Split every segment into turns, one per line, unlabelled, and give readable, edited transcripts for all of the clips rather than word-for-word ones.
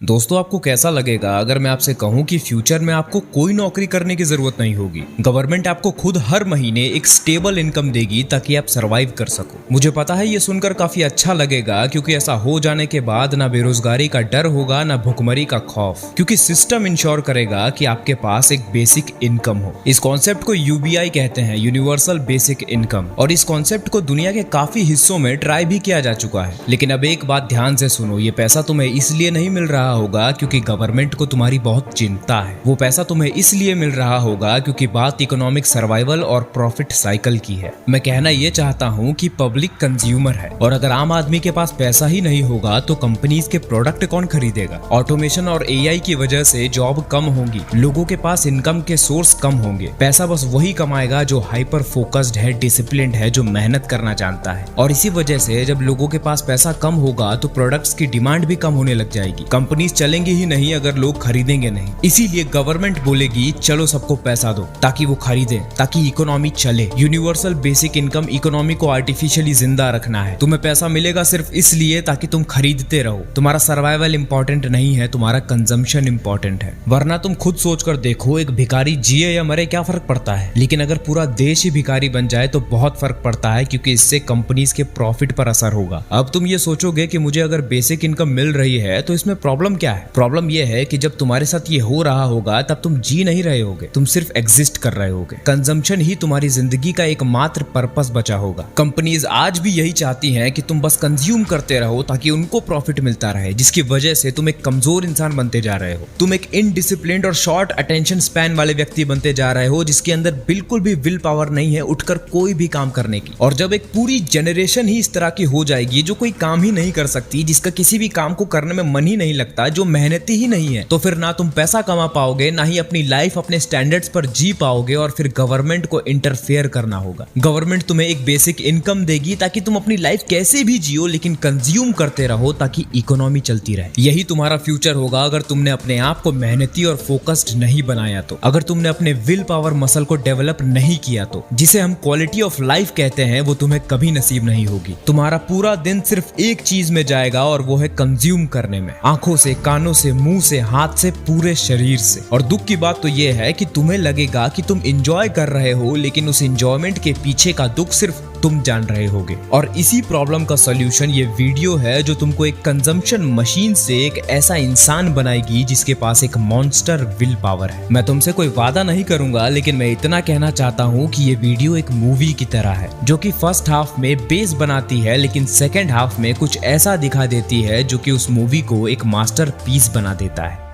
दोस्तों, आपको कैसा लगेगा अगर मैं आपसे कहूं कि फ्यूचर में आपको कोई नौकरी करने की जरूरत नहीं होगी। गवर्नमेंट आपको खुद हर महीने एक स्टेबल इनकम देगी ताकि आप सरवाइव कर सको। मुझे पता है ये सुनकर काफी अच्छा लगेगा, क्योंकि ऐसा हो जाने के बाद ना बेरोजगारी का डर होगा ना भुखमरी का खौफ, क्योंकि सिस्टम इंश्योर करेगा कि आपके पास एक बेसिक इनकम हो। इस कॉन्सेप्ट को यूबीआई कहते हैं, यूनिवर्सल बेसिक इनकम, और इस कॉन्सेप्ट को दुनिया के काफी हिस्सों में ट्राई भी किया जा चुका है। लेकिन अब एक बात ध्यान से सुनो, ये पैसा तुम्हें इसलिए नहीं मिल रहा होगा क्योंकि गवर्नमेंट को तुम्हारी बहुत चिंता है। वो पैसा तुम्हें इसलिए मिल रहा होगा क्योंकि बात इकोनॉमिक सर्वाइवल और प्रॉफिट साइकिल की है। मैं कहना ये चाहता हूँ कि पब्लिक कंज्यूमर है, और अगर आम आदमी के पास पैसा ही नहीं होगा तो कंपनीज के प्रोडक्ट कौन खरीदेगा। ऑटोमेशन और एआई की वजह से जॉब कम होंगी, लोगों के पास इनकम के सोर्स कम होंगे। पैसा बस वही कमाएगा जो हाइपर फोकस्ड है, डिसिप्लिन्ड है, जो मेहनत करना जानता है। और इसी वजह से जब लोगों के पास पैसा कम होगा तो प्रोडक्ट्स की डिमांड भी कम होने लग जाएगी। कंपनीज चलेंगी ही नहीं अगर लोग खरीदेंगे नहीं। इसीलिए गवर्नमेंट बोलेगी चलो सबको पैसा दो ताकि वो खरीदें, ताकि इकोनॉमी चले। यूनिवर्सल बेसिक इनकम इकोनॉमी को आर्टिफिशियली जिंदा रखना है। तुम्हें पैसा मिलेगा सिर्फ इसलिए ताकि तुम खरीदते रहो। तुम्हारा सर्वाइवल इंपॉर्टेंट नहीं है, तुम्हारा कंजम्पशन इंपॉर्टेंट है। वरना तुम खुद सोचकर देखो, एक भिखारी जिए या मरे क्या फर्क पड़ता है, लेकिन अगर पूरा देश ही भिखारी बन जाए तो बहुत फर्क पड़ता है, क्योंकि इससे कंपनीज के प्रॉफिट पर असर होगा। अब तुम ये सोचोगे कि मुझे अगर बेसिक इनकम मिल रही है तो इसमें प्रॉब्लम क्या है। प्रॉब्लम यह है कि जब तुम्हारे साथ ये हो रहा होगा तब तुम जी नहीं रहे होगे, तुम सिर्फ एग्जिस्ट कर रहे होगे। कंजम्पशन ही तुम्हारी जिंदगी का एकमात्र पर्पस बचा होगा। कंपनीज आज भी यही चाहती हैं कि तुम बस कंज्यूम करते रहो ताकि उनको प्रॉफिट मिलता रहे, जिसकी वजह से तुम एक कमजोर इंसान बनते जा रहे हो। तुम एक इनडिसिप्लिन्ड और शॉर्ट अटेंशन स्पैन वाले व्यक्ति बनते जा रहे हो, जिसके अंदर बिल्कुल भी विल पावर नहीं है उठकर कोई भी काम करने की। और जब एक पूरी जनरेशन ही इस तरह की हो जाएगी जो कोई काम ही नहीं कर सकती, जिसका किसी भी काम को करने में मन ही नहीं लगता, जो मेहनती ही नहीं है, तो फिर ना तुम पैसा कमा पाओगे, ना ही अपनी लाइफ अपने स्टैंडर्ड्स पर जी पाओगे, और फिर गवर्नमेंट को इंटरफेयर करना होगा। गवर्नमेंट तुम्हें एक बेसिक इनकम देगी ताकि तुम अपनी लाइफ कैसे भी जियो, लेकिन कंज्यूम करते रहो ताकि इकोनॉमी चलती रहे। यही तुम्हारा फ्यूचर होगा अगर तुमने अपने आप को मेहनती और फोकस्ड नहीं बनाया तो। अगर तुमने अपने विल पावर मसल को डेवलप नहीं किया तो, जिसे हम क्वालिटी ऑफ लाइफ कहते हैं, वो तुम्हें कभी नसीब नहीं होगी। तुम्हारा पूरा दिन सिर्फ एक चीज में जाएगा, और वो है कंज्यूम करने में। आंखों से, कानों से, मुंह से, हाथ से, पूरे शरीर से। और दुख की बात तो ये है कि तुम्हें लगेगा कि तुम एंजॉय कर रहे हो, लेकिन उस एंजॉयमेंट के पीछे का दुख सिर्फ तुम जान रहे होगे। और इसी प्रॉब्लम का सॉल्यूशन ये वीडियो है, जो तुमको एक कंजम्पशन मशीन से एक ऐसा इंसान बनाएगी जिसके पास एक मॉन्स्टर विल पावर है। मैं तुमसे कोई वादा नहीं करूंगा, लेकिन मैं इतना कहना चाहता हूँ कि ये वीडियो एक मूवी की तरह है, जो कि फर्स्ट हाफ में बेस बनाती है, लेकिन सेकेंड हाफ में कुछ ऐसा दिखा देती है जो कि उस मूवी को एक मास्टर पीस बना देता है।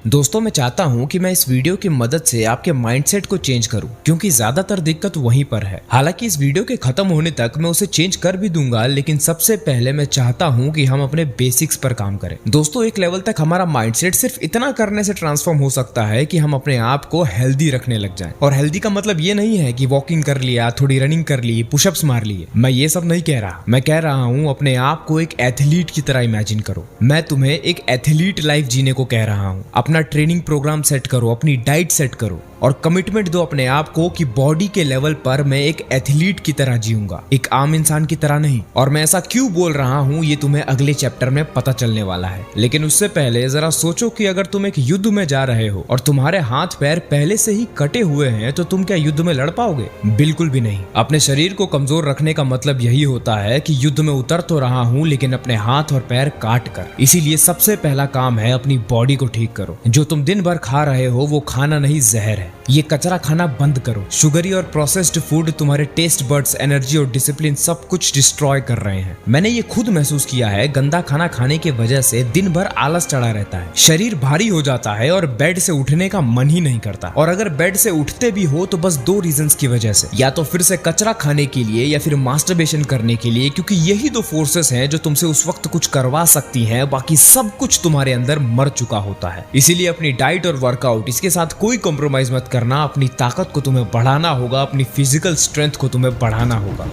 दोस्तों, मैं चाहता हूं कि मैं इस वीडियो की मदद से आपके माइंडसेट को चेंज करूं, क्योंकि ज्यादातर दिक्कत वहीं पर है। हालांकि इस वीडियो के खत्म होने तक मैं उसे चेंज कर भी दूंगा, लेकिन सबसे पहले मैं चाहता हूं कि हम अपने बेसिक्स पर काम करें। दोस्तों, एक लेवल तक हमारा माइंडसेट सिर्फ इतना करने से ट्रांसफॉर्म हो सकता है कि हम अपने आप को हेल्दी रखने लग जाएं। और हेल्दी का मतलब ये नहीं है कि वॉकिंग कर लिया, थोड़ी रनिंग कर ली, पुशअप्स मार लिए। मैं ये सब नहीं कह रहा। मैं कह रहा हूँ अपने आप को एक एथलीट की तरह इमेजिन करो। मैं तुम्हें एक एथलीट लाइफ जीने को कह रहा हूँ। अपना ट्रेनिंग प्रोग्राम सेट करो, अपनी डाइट सेट करो, और कमिटमेंट दो अपने आप को कि बॉडी के लेवल पर मैं एक एथलीट की तरह जीऊंगा, एक आम इंसान की तरह नहीं। और मैं ऐसा क्यों बोल रहा हूँ ये तुम्हें अगले चैप्टर में पता चलने वाला है। लेकिन उससे पहले जरा सोचो कि अगर तुम एक युद्ध में जा रहे हो और तुम्हारे हाथ पैर पहले से ही कटे हुए हैं, तो तुम क्या युद्ध में लड़ पाओगे? बिल्कुल भी नहीं। अपने शरीर को कमजोर रखने का मतलब यही होता है कि युद्ध में उतर तो रहा हूँ, लेकिन अपने हाथ और पैर काट कर। इसीलिए सबसे पहला काम है अपनी बॉडी को ठीक करो। जो तुम दिन भर खा रहे हो वो खाना नहीं, जहर है। ये कचरा खाना बंद करो। शुगरी और प्रोसेस्ड फूड तुम्हारे टेस्ट बड्स, एनर्जी और डिसिप्लिन सब कुछ डिस्ट्रॉय कर रहे हैं। मैंने ये खुद महसूस किया है। गंदा खाना खाने की वजह से दिन भर आलस चढ़ा रहता है, शरीर भारी हो जाता है और बेड से उठने का मन ही नहीं करता। और अगर बेड से उठते भी हो तो बस दो रीजंस की वजह से, या तो फिर से कचरा खाने के लिए या फिर मास्टरबेशन करने के लिए, क्योंकि यही दो फोर्सेस हैं जो तुमसे उस वक्त कुछ करवा सकती हैं। बाकी सब कुछ तुम्हारे अंदर मर चुका होता है। इसीलिए अपनी डाइट और वर्कआउट, इसके साथ कोई कॉम्प्रोमाइज मत करना। अपनी ताकत को तुम्हें बढ़ाना होगा, अपनी फिजिकल स्ट्रेंथ को तुम्हें बढ़ाना होगा।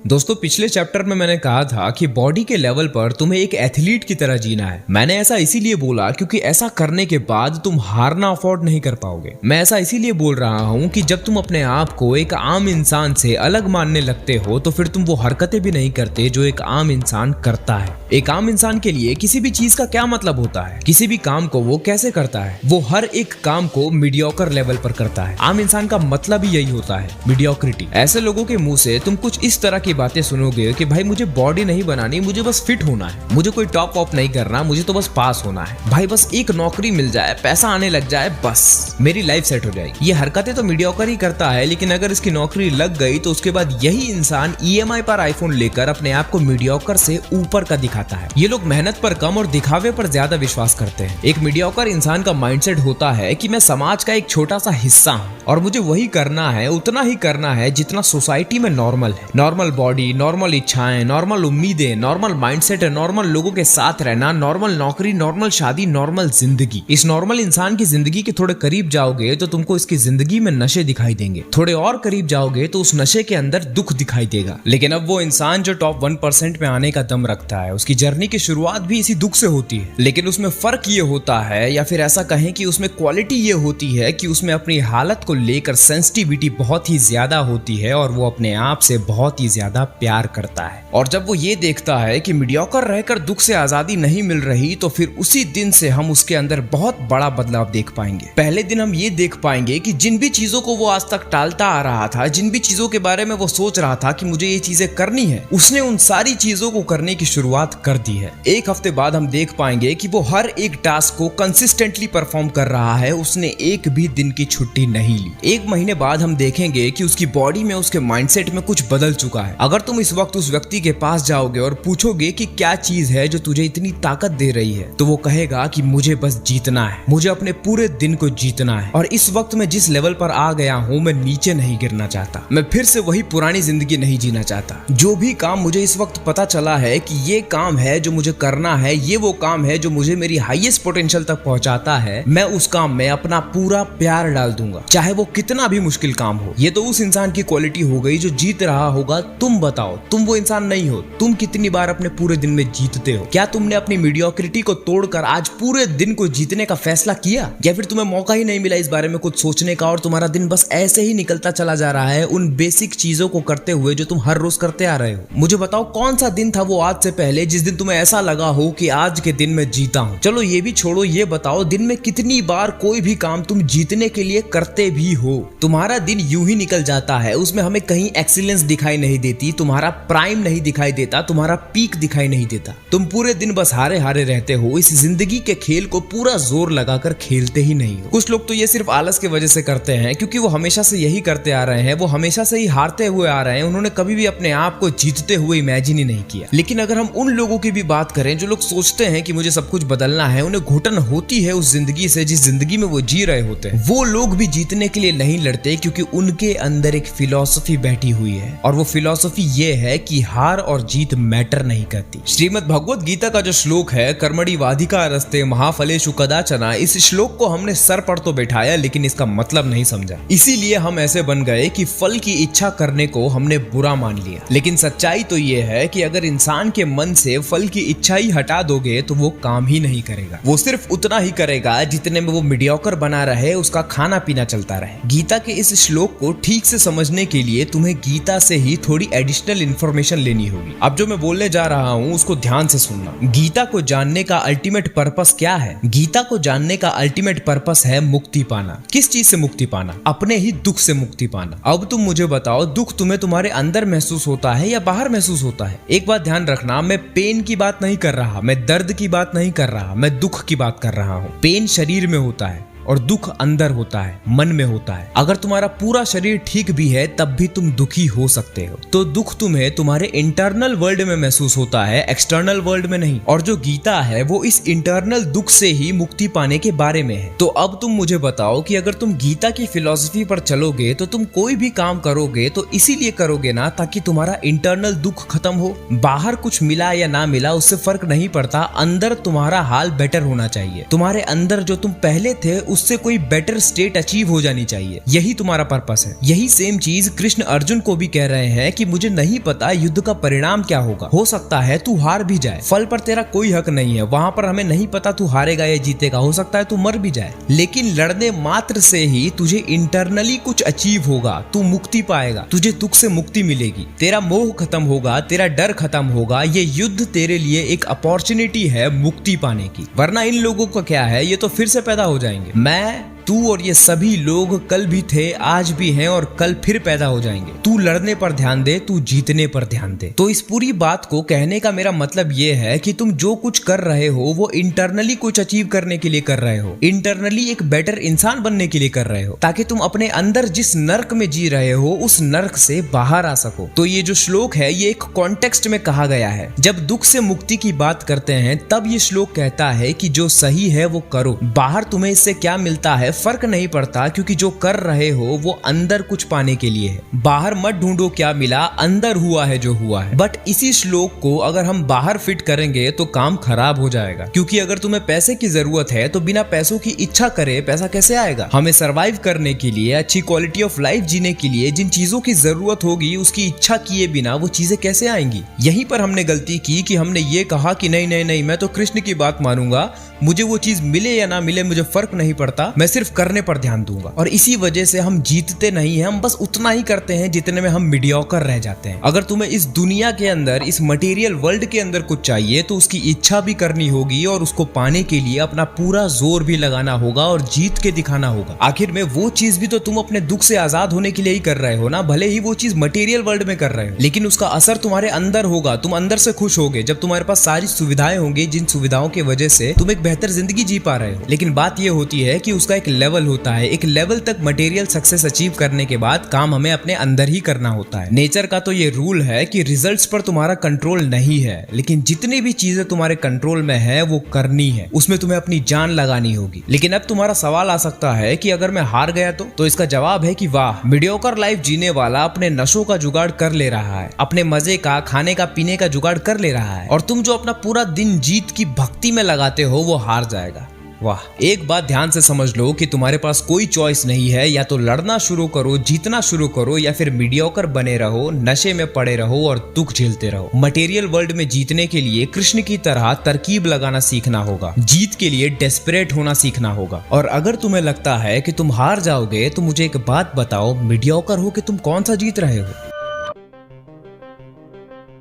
दोस्तों पिछले चैप्टर में मैंने कहा था कि बॉडी के लेवल पर तुम्हें एक एथलीट की तरह जीना है। मैंने ऐसा इसीलिए बोला क्योंकि ऐसा करने के बाद तुम हारना अफोर्ड नहीं कर पाओगे। मैं ऐसा इसीलिए बोल रहा हूँ कि जब तुम अपने आप को एक आम इंसान से अलग मानने लगते हो तो फिर तुम वो हरकतें भी नहीं करते जो एक आम इंसान करता है। एक आम इंसान के लिए किसी भी चीज का क्या मतलब होता है, किसी भी काम को वो कैसे करता है, वो हर एक काम को मीडियोकर लेवल पर करता है। आम इंसान का मतलब ही यही होता है, मीडियोक्रिटी। ऐसे लोगों के मुंह से तुम कुछ इस तरह की बातें सुनोगे कि भाई मुझे बॉडी नहीं बनानी, मुझे बस फिट होना है, मुझे कोई टॉप वॉप नहीं करना, मुझे तो बस पास होना है, भाई बस एक नौकरी मिल जाए, पैसा आने लग जाए, बस मेरी लाइफ सेट हो जाएगी। ये हरकतें तो मीडियोकर ही करता है, लेकिन अगर इसकी नौकरी लग गई तो उसके बाद यही इंसान EMI पर आईफोन लेकर अपने आप को मीडियोकर से ऊपर का दिखाता है। ये लोग मेहनत पर कम और दिखावे पर ज्यादा विश्वास करते हैं। एक मीडियोकर इंसान का माइंडसेट होता है कि मैं समाज का एक छोटा सा हिस्सा हूँ और मुझे वही करना है, उतना ही करना है जितना सोसाइटी में नॉर्मल है। नॉर्मल बॉडी, नॉर्मल इच्छाएं, नॉर्मल उम्मीदें, नॉर्मल माइंडसेट, नॉर्मल लोगों के साथ रहना, नॉर्मल नौकरी, नॉर्मल शादी, नॉर्मल जिंदगी। इस नॉर्मल इंसान की जिंदगी के थोड़े करीब जाओगे तो तुमको इसकी जिंदगी में नशे दिखाई देंगे, थोड़े और करीब जाओगे तो उस नशे के अंदर दुख दिखाई देगा। लेकिन अब वो इंसान जो टॉप 1% में आने का दम रखता है, उसकी जर्नी की शुरुआत भी इसी दुख से होती है। लेकिन उसमें फर्क ये होता है, या फिर ऐसा कहें कि उसमें क्वालिटी ये होती है कि उसमें अपनी हालत को लेकर सेंसिटिविटी बहुत ही ज्यादा होती है और वो अपने आप से बहुत ही ज्यादा प्यार करता है। और जब वो ये देखता है कि मीडियोकर रहकर दुख से आजादी नहीं मिल रही तो फिर उसी दिन से हम उसके अंदर बहुत बड़ा बदलाव देख पाएंगे। पहले दिन हम ये देख पाएंगे कि जिन भी चीजों को वो आज तक टालता आ रहा था, जिन भी चीजों के बारे में वो सोच रहा था कि मुझे ये चीजें करनी है, उसने उन सारी चीजों को करने की शुरुआत कर दी है। एक हफ्ते बाद हम देख पाएंगे कि वो हर एक टास्क को कंसिस्टेंटली परफॉर्म कर रहा है, उसने एक भी दिन की छुट्टी नहीं ली। एक महीने बाद हम देखेंगे कि उसकी बॉडी में, उसके माइंडसेट में कुछ बदल चुका है। अगर तुम इस वक्त उस व्यक्ति के पास जाओगे और पूछोगे कि क्या चीज है जो तुझे इतनी ताकत दे रही है, तो वो कहेगा कि मुझे बस जीतना है, मुझे अपने पूरे दिन को जीतना है और इस वक्त मैं जिस लेवल पर आ गया हूँ मैं नीचे नहीं गिरना चाहता, मैं फिर से वही पुरानी जिंदगी नहीं जीना चाहता। जो भी काम मुझे इस वक्त पता चला है कि ये काम है जो मुझे करना है, ये वो काम है जो मुझे मेरी हाईएस्ट पोटेंशियल तक पहुंचाता है, मैं उस काम में अपना पूरा प्यार डाल दूंगा, चाहे वो कितना भी मुश्किल काम हो। ये तो उस इंसान की क्वालिटी हो गई जो जीत रहा होगा। तुम बताओ, तुम वो इंसान नहीं हो। तुम कितनी बार अपने पूरे दिन में जीतते हो? क्या तुमने अपनी मीडियोक्रिटी को तोड़कर आज पूरे दिन को जीतने का फैसला किया, या फिर तुम्हें मौका ही नहीं मिला इस बारे में कुछ सोचने का और तुम्हारा दिन बस ऐसे ही निकलता चला जा रहा है उन बेसिक चीजों को करते हुए जो तुम हर रोज करते आ रहे हो? मुझे बताओ कौन सा दिन था वो आज से पहले जिस दिन तुम्हें ऐसा लगा हो कि आज के दिन में जीता हूं। चलो ये भी छोड़ो, ये बताओ दिन में कितनी बार कोई भी काम तुम जीतने के लिए करते भी हो? तुम्हारा दिन यूं ही निकल जाता है, उसमें हमें कहीं एक्सीलेंस दिखाई नहीं देती, तुम्हारा प्राइम नहीं दिखाई देता, तुम्हारा पीक दिखाई नहीं देता। तुम पूरे दिन बस हारे हारे रहते हो। इस जिंदगी के खेल को पूरा जोर लगाकर खेलते ही नहीं हो। कुछ लोग तो ये सिर्फ आलस की वजह से करते हैं, क्योंकि वो हमेशा से यही करते आ रहे हैं, वो हमेशा से ही हारते हुए आ रहे हैं, उन्होंने कभी भी अपने आप को जीतते हुए इमेजिन ही नहीं किया। लेकिन अगर हम उन लोगों की भी बात करें जो लोग सोचते हैं कि मुझे सब कुछ बदलना है, उन्हें घुटन होती है उस जिंदगी से जिस जिंदगी में वो जी रहे होते हैं, वो लोग भी जीतने के लिए नहीं लड़ते, क्योंकि उनके अंदर एक फिलॉसफी बैठी हुई है और वो फिलॉसफी ये है कि हार और जीत मैटर नहीं करती। श्रीमद् भगवत गीता का जो श्लोक है, कर्मणि वाधिका रस्ते महाफलेषु कदाचन, इस श्लोक को हमने सर पर तो बैठाया लेकिन इसका मतलब नहीं समझा। इसीलिए हम ऐसे बन गए कि फल की इच्छा करने को हमने बुरा मान लिया। लेकिन सच्चाई तो ये है कि अगर इंसान के मन से फल की इच्छा ही हटा दोगे तो वो काम ही नहीं करेगा। वो सिर्फ उतना ही करेगा जितने में वो मीडियोकर बना रहे, उसका खाना पीना चलता रहे। गीता के इस श्लोक को ठीक से समझने के लिए तुम्हें गीता से ही थोड़ी एडिशनल इंफॉर्मेशन लेनी होगी। अब जो मैं बोलने जा रहा हूँ उसको ध्यान से सुनना। गीता को जानने का अल्टीमेट पर्पस क्या है? गीता को जानने का अल्टीमेट पर्पस है मुक्ति पाना। किस चीज से मुक्ति पाना? अपने ही दुख से मुक्ति पाना। अब तुम मुझे बताओ, दुख तुम्हें तुम्हारे अंदर महसूस होता है या बाहर महसूस होता है? एक बात ध्यान रखना, मैं पेन की बात नहीं कर रहा, मैं दर्द की बात नहीं कर रहा, मैं दुख की बात कर रहा हूँ। पेन शरीर में होता है और दुख अंदर होता है, मन में होता है। अगर तुम्हारा पूरा शरीर ठीक भी है तब भी तुम दुखी हो सकते हो। तो दुख तुम्हें तुम्हारे इंटरनल वर्ल्ड में महसूस होता है, एक्सटर्नल वर्ल्ड में नहीं। और जो गीता है वो इस इंटरनल दुख से ही मुक्ति पाने के बारे में है। तो अब तुम मुझे बताओ कि अगर तुम गीता की फिलॉसफी पर चलोगे तो तुम कोई भी काम करोगे तो इसीलिए करोगे ना ताकि तुम्हारा इंटरनल दुख खत्म हो। बाहर कुछ मिला या ना मिला उससे फर्क नहीं पड़ता, अंदर तुम्हारा हाल बेटर होना चाहिए। तुम्हारे अंदर जो तुम पहले थे उससे कोई बेटर स्टेट अचीव हो जानी चाहिए। यही तुम्हारा पर्पस है। यही सेम चीज कृष्ण अर्जुन को भी कह रहे हैं कि मुझे नहीं पता युद्ध का परिणाम क्या होगा, हो सकता है तू हार भी जाए, फल पर तेरा कोई हक नहीं है, वहां पर हमें नहीं पता तू हारेगा या जीतेगा, हो सकता है तू मर भी जाए, लेकिन लड़ने मात्र से ही तुझे इंटरनली कुछ अचीव होगा, तू मुक्ति पाएगा, तुझे दुख से मुक्ति मिलेगी, तेरा मोह खत्म होगा, तेरा डर खत्म होगा। ये युद्ध तेरे लिए एक अपॉर्चुनिटी है मुक्ति पाने की। वरना इन लोगों का क्या है, ये तो फिर से पैदा हो जाएंगे। मैं, तू और ये सभी लोग कल भी थे, आज भी हैं और कल फिर पैदा हो जाएंगे। तू लड़ने पर ध्यान दे, तू जीतने पर ध्यान दे। तो इस पूरी बात को कहने का मेरा मतलब ये है कि तुम जो कुछ कर रहे हो वो इंटरनली कुछ अचीव करने के लिए कर रहे हो, इंटरनली एक बेटर इंसान बनने के लिए कर रहे हो, ताकि तुम अपने अंदर जिस नर्क में जी रहे हो उस नर्क से बाहर आ सको। तो ये जो श्लोक है ये एक कॉन्टेक्स्ट में कहा गया है। जब दुख से मुक्ति की बात करते हैं तब ये श्लोक कहता है कि जो सही है वो करो, बाहर तुम्हें इससे क्या मिलता है फर्क नहीं पड़ता, क्योंकि जो कर रहे हो वो अंदर कुछ पाने के लिए है। बाहर मत ढूंढो क्या मिला, अंदर हुआ है जो हुआ है। बट इसी श्लोक को अगर हम बाहर फिट करेंगे तो काम खराब हो जाएगा, क्योंकि अगर तुम्हें पैसे की जरूरत है तो बिना पैसों की इच्छा करे पैसा कैसे आएगा। हमें सरवाइव करने के लिए, अच्छी क्वालिटी ऑफ लाइफ जीने के लिए जिन चीजों की जरूरत होगी उसकी इच्छा किए बिना वो चीजें कैसे आएंगी। यहीं पर हमने गलती की कि हमने ये कहा कि नहीं नहीं नहीं, मैं तो कृष्ण की बात मानूंगा, मुझे वो चीज मिले या ना मिले मुझे फर्क नहीं पड़ता, मैं सिर्फ करने पर ध्यान दूंगा। और इसी वजह से हम जीतते नहीं हैं, हम बस उतना ही करते हैं जितने में हम मीडियोकर रह जाते हैं। अगर तुम्हें इस दुनिया के अंदर, इस मटेरियल वर्ल्ड के अंदर कुछ चाहिए तो उसकी इच्छा भी करनी होगी और उसको पाने के लिए अपना पूरा जोर भी लगाना होगा और जीत के दिखाना होगा। आखिर में वो चीज भी तो तुम अपने दुख से आजाद होने के लिए ही कर रहे हो ना, भले ही वो चीज मटेरियल वर्ल्ड में कर रहे हो, लेकिन उसका असर तुम्हारे अंदर होगा। तुम अंदर से खुश होगे जब तुम्हारे पास सारी सुविधाएं होंगी, जिन सुविधाओं की वजह से तुम एक बेहतर जिंदगी जी पा रहे हो। लेकिन बात यह होती है कि उसका एक लेवल होता है, एक लेवल तक मटेरियल सक्सेस अचीव करने के बाद काम हमें अपने अंदर ही करना होता है। नेचर का तो ये रूल है कि रिजल्ट्स पर तुम्हारा कंट्रोल नहीं है, लेकिन जितनी भी चीजें तुम्हारे कंट्रोल में है वो करनी है, उसमें तुम्हें अपनी जान लगानी होगी। लेकिन अब तुम्हारा सवाल आ सकता है कि अगर मैं हार गया तो इसका जवाब है कि वाह, मीडियोकर लाइफ जीने वाला अपने नशों का जुगाड़ कर ले रहा है, अपने मजे का, खाने का, पीने का जुगाड़ कर ले रहा है, और तुम जो अपना पूरा दिन जीत की भक्ति में लगाते हो वो हार जाएगा। वाह, एक बात ध्यान से समझ लो कि तुम्हारे पास कोई चॉइस नहीं है, या तो लड़ना शुरू करो, जीतना शुरू करो, या फिर मीडियोकर बने रहो, नशे में पड़े रहो और दुख झेलते रहो। मटेरियल वर्ल्ड में जीतने के लिए कृष्ण की तरह तरकीब लगाना सीखना होगा, जीत के लिए डेस्परेट होना सीखना होगा। और अगर तुम्हें लगता है कि तुम हार जाओगे तो मुझे एक बात बताओ, मीडियोकर हो कि तुम कौन सा जीत रहे हो?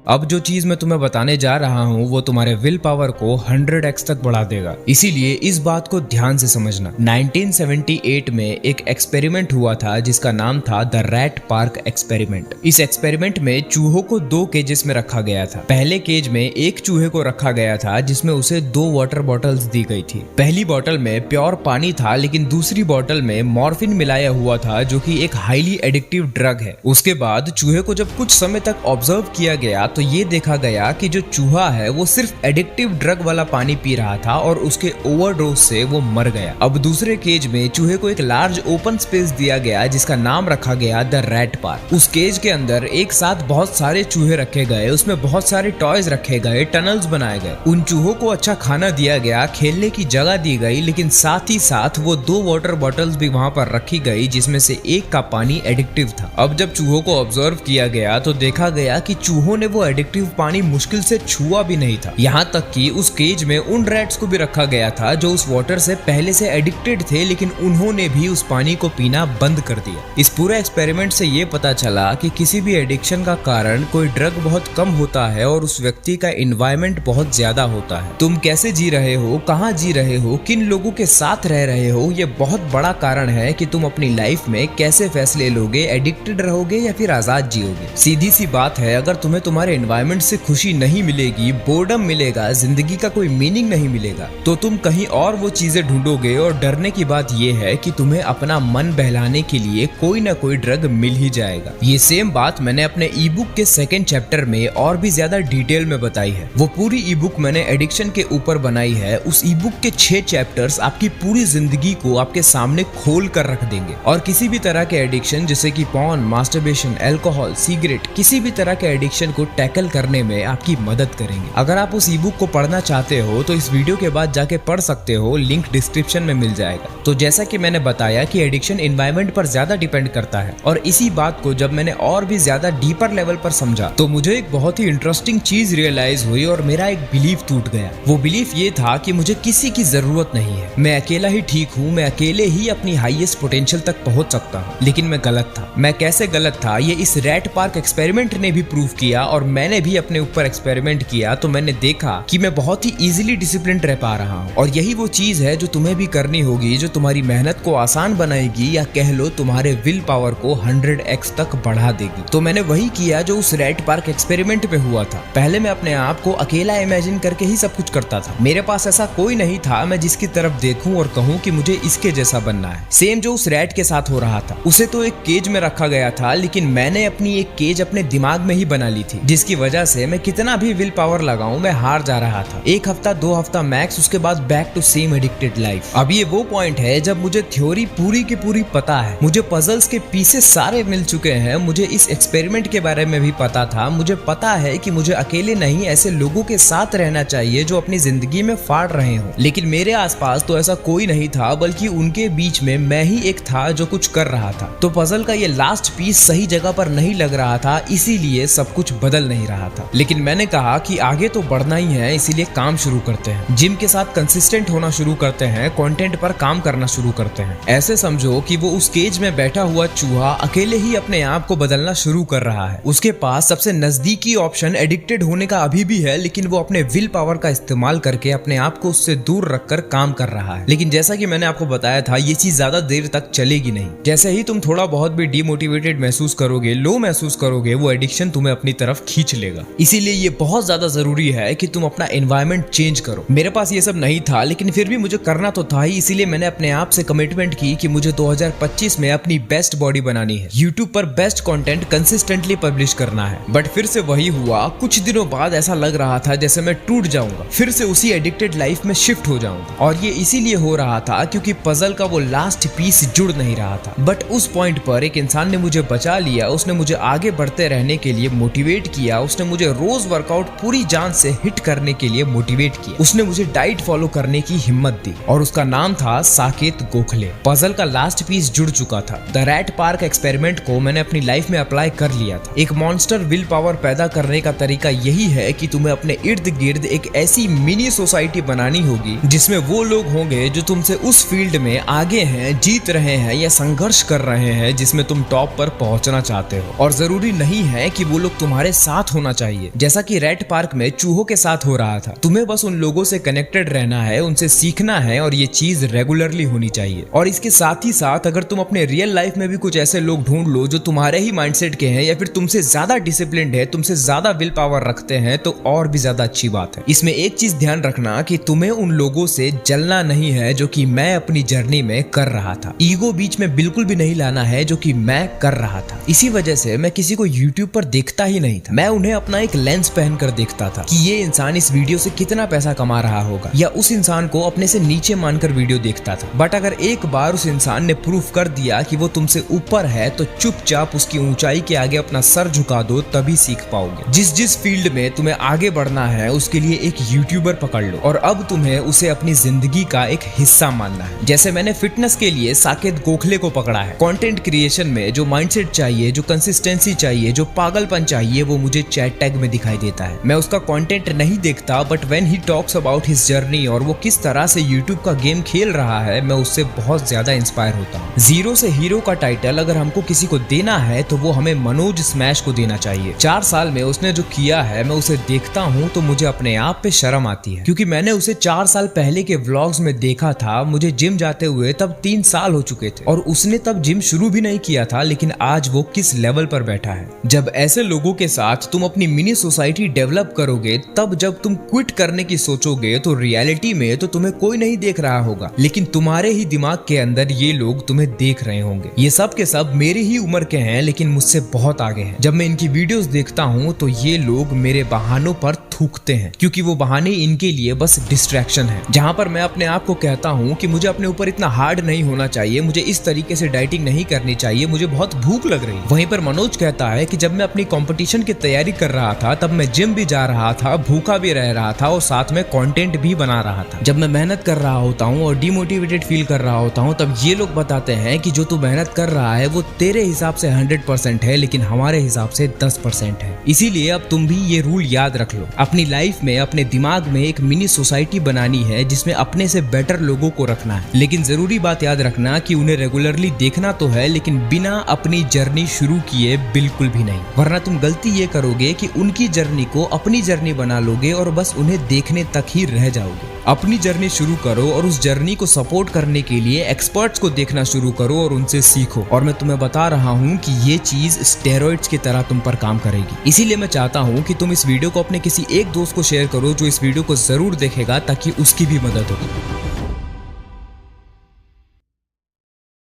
अब जो चीज मैं तुम्हें बताने जा रहा हूँ वो तुम्हारे विल पावर को 100x तक बढ़ा देगा, इसीलिए इस बात को ध्यान से समझना। 1978 में एक एक्सपेरिमेंट हुआ था जिसका नाम था द रैट पार्क एक्सपेरिमेंट। इस एक्सपेरिमेंट में चूहों को 2 केजेस में रखा गया था। पहले केज में एक चूहे को रखा गया था जिसमें उसे 2 वाटर बॉटल्स दी गई थी। पहली बॉटल में प्योर पानी था, लेकिन दूसरी बॉटल में मॉर्फिन मिलाया हुआ था जो कि एक हाईली एडिक्टिव ड्रग है। उसके बाद चूहे को जब कुछ समय तक ऑब्जर्व किया गया तो ये देखा गया कि जो चूहा है वो सिर्फ एडिक्टिव ड्रग वाला पानी पी रहा था और उसके ओवरडोज से वो मर गया। अब दूसरे केज में चूहे को एक लार्ज ओपन स्पेस दिया गया जिसका नाम रखा गया द रैट पार्क। उस केज के अंदर एक साथ बहुत सारे चूहे रखे गए, उसमें बहुत सारे टॉयज रखे गए, टनल्स बनाए गए, उन चूहों को अच्छा खाना दिया गया, खेलने की जगह दी गई, लेकिन साथ ही साथ वो 2 वाटर बॉटल्स भी वहां पर रखी गई जिसमें से एक का पानी एडिक्टिव था। अब जब चूहों को ऑब्जर्व किया गया तो देखा गया कि चूहों ने वो एडिक्टिव पानी मुश्किल से छुआ भी नहीं था। यहाँ तक कि उस केज में उन रैट्स को भी रखा गया था जो उस वाटर से पहले से एडिक्टेड थे, लेकिन उन्होंने भी उस पानी को पीना बंद कर दिया। इस पूरे एक्सपेरिमेंट से ये पता चला कि किसी भी एडिक्शन का कारण कोई ड्रग बहुत कम होता है और उस व्यक्ति का एनवायरनमेंट बहुत ज्यादा होता है। तुम कैसे जी रहे हो, कहाँ जी रहे हो, किन लोगों के साथ रह रहे हो, ये बहुत बड़ा कारण है कि तुम अपनी लाइफ में कैसे फैसले लोगे, एडिक्टेड रहोगे या फिर आजाद जियोगे। सीधी सी बात है, अगर तुम्हें तुम्हारे एनवायरनमेंट से खुशी नहीं मिलेगी, बोर्डम मिलेगा, जिंदगी का कोई मीनिंग नहीं मिलेगा, तो तुम कहीं और वो चीजें ढूंढोगे। और डरने की बात ये है कि तुम्हें अपना मन बहलाने के लिए कोई ना कोई ड्रग मिल ही जाएगा। ये सेम बात मैंने अपने ई बुक के 2nd चैप्टर में और भी ज्यादा डिटेल में बताई है। वो पूरी ई बुक मैंने एडिक्शन के ऊपर बनाई है। उस ई बुक के 6 चैप्टर्स आपकी पूरी जिंदगी को आपके सामने खोल कर रख देंगे और किसी भी तरह के एडिक्शन जैसे कि पॉर्न, मास्टरबेशन, अल्कोहल, सिगरेट, किसी भी तरह के एडिक्शन को टैकल करने में आपकी मदद करेंगे। अगर आप उस ई बुक को पढ़ना चाहते हो तो इस वीडियो के बाद जाके पढ़ सकते हो, लिंक डिस्क्रिप्शन में मिल जाएगा। तो जैसा कि मैंने बताया कि एडिक्शन एनवायरनमेंट पर ज्यादा डिपेंड करता है, और इसी बात को जब मैंने और भी ज्यादा डीपर लेवल पर समझा तो मुझे एक बहुत ही इंटरेस्टिंग चीज रियलाइज हुई और मेरा एक बिलीफ टूट गया। वो बिलीफ ये था कि मुझे किसी की जरूरत नहीं है, मैं अकेला ही ठीक हूँ, मैं अकेले ही अपनी हाईएस्ट पोटेंशियल तक पहुंच सकता हूँ। लेकिन मैं गलत था। मैं कैसे गलत था ये इस रैट पार्क एक्सपेरिमेंट ने भी प्रूव किया, और मैंने भी अपने ऊपर एक्सपेरिमेंट किया तो मैंने देखा कि मैं बहुत ही इजीली डिसिप्लिन रह पा रहा हूँ। और यही वो चीज है जो तुम्हें भी करनी होगी, जो तुम्हारी मेहनत को आसान बनाएगी, या कह लो तुम्हारे विल पावर को 100x तक बढ़ा देगी। तो मैंने वही किया जो उस रैट पार्क एक्सपेरिमेंट में हुआ था। पहले मैं अपने आप को अकेला इमेजिन करके ही सब कुछ करता था। मेरे पास ऐसा कोई नहीं था मैं जिसकी तरफ देखूं और कहूं कि मुझे इसके जैसा बनना है। सेम जो उस रैट के साथ हो रहा था, उसे तो एक केज में रखा गया था, लेकिन मैंने अपनी एक केज अपने दिमाग में ही बना ली थी, जिसकी वजह से मैं कितना भी विल पावर लगाऊं मैं हार जा रहा था। 1 हफ्ता 2 हफ्ता मैक्स, उसके बाद back to same addicted life. अब ये वो पॉइंट है जब मुझे थ्योरी पूरी की पूरी पता है, मुझे पजल्स के पीसेस सारे मिल चुके हैं, मुझे इस एक्सपेरिमेंट के बारे में भी पता था, मुझे पता है कि मुझे अकेले नहीं ऐसे लोगों के साथ रहना चाहिए जो अपनी जिंदगी में फाड़ रहे हो। लेकिन मेरे आसपास तो ऐसा कोई नहीं था, बल्कि उनके बीच में मैं ही एक था जो कुछ कर रहा था। तो पजल का ये लास्ट पीस सही जगह पर नहीं लग रहा था, इसीलिए सब कुछ बदल नहीं रहा था। लेकिन मैंने कहा कि आगे तो बढ़ना ही है, इसीलिए काम शुरू करते हैं। जिम के साथ कंसिस्टेंट होना शुरू करते हैं, कंटेंट पर काम करना शुरू करते हैं। ऐसे समझो कि वो उस केज में बैठा हुआ चूहा अकेले ही अपने आप को बदलना शुरू कर रहा है। उसके पास सबसे नजदीकी ऑप्शन एडिक्टेड होने का अभी भी है, लेकिन वो अपने विल पावर का इस्तेमाल करके अपने आप को उससे दूर रखकर काम कर रहा है। लेकिन जैसा कि मैंने आपको बताया था, ये चीज ज्यादा देर तक चलेगी नहीं। जैसे ही तुम थोड़ा बहुत भी डिमोटिवेटेड महसूस करोगे, लो महसूस करोगे, वो एडिक्शन तुम्हें अपनी तरफ खींच लेगा। इसीलिए ये बहुत ज्यादा जरूरी है कि तुम अपना एनवायरनमेंट चेंज करो। मेरे पास ये सब नहीं था, लेकिन फिर भी मुझे करना तो था ही, इसीलिए मैंने अपने आप से कमिटमेंट की कि मुझे 2025 में अपनी बेस्ट बॉडी बनानी है, यूट्यूब पर बेस्ट कंटेंट कंसिस्टेंटली पब्लिश करना है। बट फिर से वही हुआ, कुछ दिनों बाद ऐसा लग रहा था जैसे मैं टूट जाऊंगा, फिर से उसी एडिक्टेड लाइफ में शिफ्ट हो जाऊंगा। और ये इसीलिए हो रहा था क्योंकि पजल का वो लास्ट पीस जुड़ नहीं रहा था। बट उस पॉइंट पर एक इंसान ने मुझे बचा लिया, उसने मुझे आगे बढ़ते रहने के लिए मोटिवेट किया, उसने मुझे रोज वर्कआउट पूरी जान से हिट करने के लिए मोटिवेट किया, उसने मुझे डाइट फॉलो करने की हिम्मत दी, और उसका नाम था साकेत गोखले। पजल का लास्ट पीस जुड़ चुका था। द रैट पार्क एक्सपेरिमेंट को मैंने अपनी लाइफ में अप्लाई कर लिया था। एक मॉन्स्टर विल पावर पैदा करने का तरीका यही है कि तुम्हें अपने इर्द गिर्द एक ऐसी मिनी सोसाइटी बनानी होगी जिसमें वो लोग होंगे जो तुमसे उस फील्ड में आगे हैं, जीत रहे हैं या संघर्ष कर रहे हैं जिसमें तुम टॉप पर पहुंचना चाहते हो। और जरूरी नहीं है कि वो लोग तुम्हारे साथ होना चाहिए, जैसा कि रैट पार्क में चूहों के साथ हो रहा था। तुम्हें बस उन लोगों से कनेक्टेड रहना है, उनसे सीखना है, और ये चीज रेगुलरली होनी चाहिए। और इसके साथ ही साथ अगर तुम अपने रियल लाइफ में भी कुछ ऐसे लोग ढूंढ लो जो तुम्हारे ही माइंडसेट के हैं, या फिर तुमसे ज्यादा डिसिप्लिन्ड है, तुमसे ज्यादा विल पावर रखते हैं, तो और भी ज्यादा अच्छी बात है। इसमें एक चीज ध्यान रखना कि तुम्हें उन लोगों से जलना नहीं है जो कि मैं अपनी जर्नी में कर रहा था। ईगो बीच में बिल्कुल भी नहीं लाना है जो कि मैं कर रहा था। इसी वजह से मैं किसी को यूट्यूब पर देखता ही नहीं था। मैं उन्हें अपना एक लेंस पहनकर देखता था कि ये इंसान इस वीडियो से कितना पैसा कमा रहा होगा, या उस इंसान को अपने से नीचे मानकर वीडियो देखता था। बट अगर एक बार उस इंसान ने प्रूफ कर दिया कि वो तुमसे ऊपर है, तो चुपचाप उसकी ऊंचाई के आगे अपना सर झुका दो, तभी सीख पाओगे। जिस फील्ड में तुम्हें आगे बढ़ना है उसके लिए एक यूट्यूबर पकड़ लो, और अब तुम्हें उसे अपनी जिंदगी का एक हिस्सा मानना है। जैसे मैंने फिटनेस के लिए साकेत गोखले को पकड़ा है। कंटेंट क्रिएशन में जो माइंडसेट चाहिए, जो कंसिस्टेंसी चाहिए, जो पागलपन चाहिए, वो मुझे चैट टैग में दिखाई देता है। मैं उसका कंटेंट नहीं देखता, but when he talks about his journey और वो किस तरह से यूट्यूब का गेम खेल रहा है, मैं उससे बहुत ज्यादा इंस्पायर होता हूँ। जीरो से हीरो का टाइटल अगर हमको किसी को देना है तो वो हमें मनोज स्मैश को देना चाहिए। 4 साल में उसने जो किया है, मैं उसे देखता हूँ तो मुझे अपने आप पे शर्म आती है, क्योंकि मैंने उसे 4 साल पहले के व्लॉग्स में देखा था। मुझे जिम जाते हुए तब 3 साल हो चुके थे, और उसने तब जिम शुरू भी नहीं किया था, लेकिन आज वो किस लेवल पर बैठा है। जब ऐसे लोगों के साथ तुम अपनी मिनी सोसाइटी डेवलप करोगे, तब जब तुम क्विट करने की सोचोगे तो रियलिटी में तो तुम्हें कोई नहीं देख रहा होगा, लेकिन तुम्हारे ही दिमाग के अंदर ये लोग तुम्हें देख रहे होंगे। ये सब के सब मेरी ही उम्र के हैं, लेकिन मुझसे बहुत आगे हैं। जब मैं इनकी वीडियोस देखता हूँ तो ये लोग मेरे बहानों पर थूकते हैं, क्योंकि वो बहाने इनके लिए बस डिस्ट्रैक्शन है। जहाँ पर मैं अपने आप को कहता हूँ कि मुझे अपने ऊपर इतना हार्ड नहीं होना चाहिए, मुझे इस तरीके से डाइटिंग नहीं करनी चाहिए, मुझे बहुत भूख लग रही है। वहीं पर मनोज कहता है कि जब मैं अपनी कंपटीशन की तैयारी कर रहा था तब मैं जिम भी जा रहा था, भूखा भी रह रहा था और साथ में कंटेंट भी बना रहा था। जब मैं मेहनत कर रहा होता हूँ और डिमोटिवेटेड फील कर रहा होता हूँ तब ये लोग बताते हैं कि जो तू मेहनत कर रहा है वो तेरे हिसाब से 100% है लेकिन हमारे हिसाब से 10% है। इसीलिए अब तुम भी ये रूल याद रख लो। अपनी लाइफ में अपने दिमाग में एक मिनी सोसाइटी बनानी है जिसमें अपने से बेटर लोगों को रखना है, लेकिन जरूरी बात याद रखना कि उन्हें रेगुलरली देखना तो है लेकिन बिना अपनी जर्नी शुरू किए बिल्कुल भी नहीं, वरना तुम गलती ये करोगे कि उनकी जर्नी को अपनी जर्नी बना लोगे और बस उन्हें देखने तक ही रह जाओगे। अपनी जर्नी शुरू करो और उस जर्नी को सपोर्ट करने के लिए एक्सपर्ट्स को देखना शुरू करो और उनसे सीखो। और मैं तुम्हें बता रहा हूँ कि ये चीज स्टेरॉइड्स की तरह तुम पर काम करेगी। इसीलिए मैं चाहता हूँ कि तुम इस वीडियो को अपने किसी एक दोस्त को शेयर करो जो इस वीडियो को जरूर देखेगा ताकि उसकी भी मदद हो।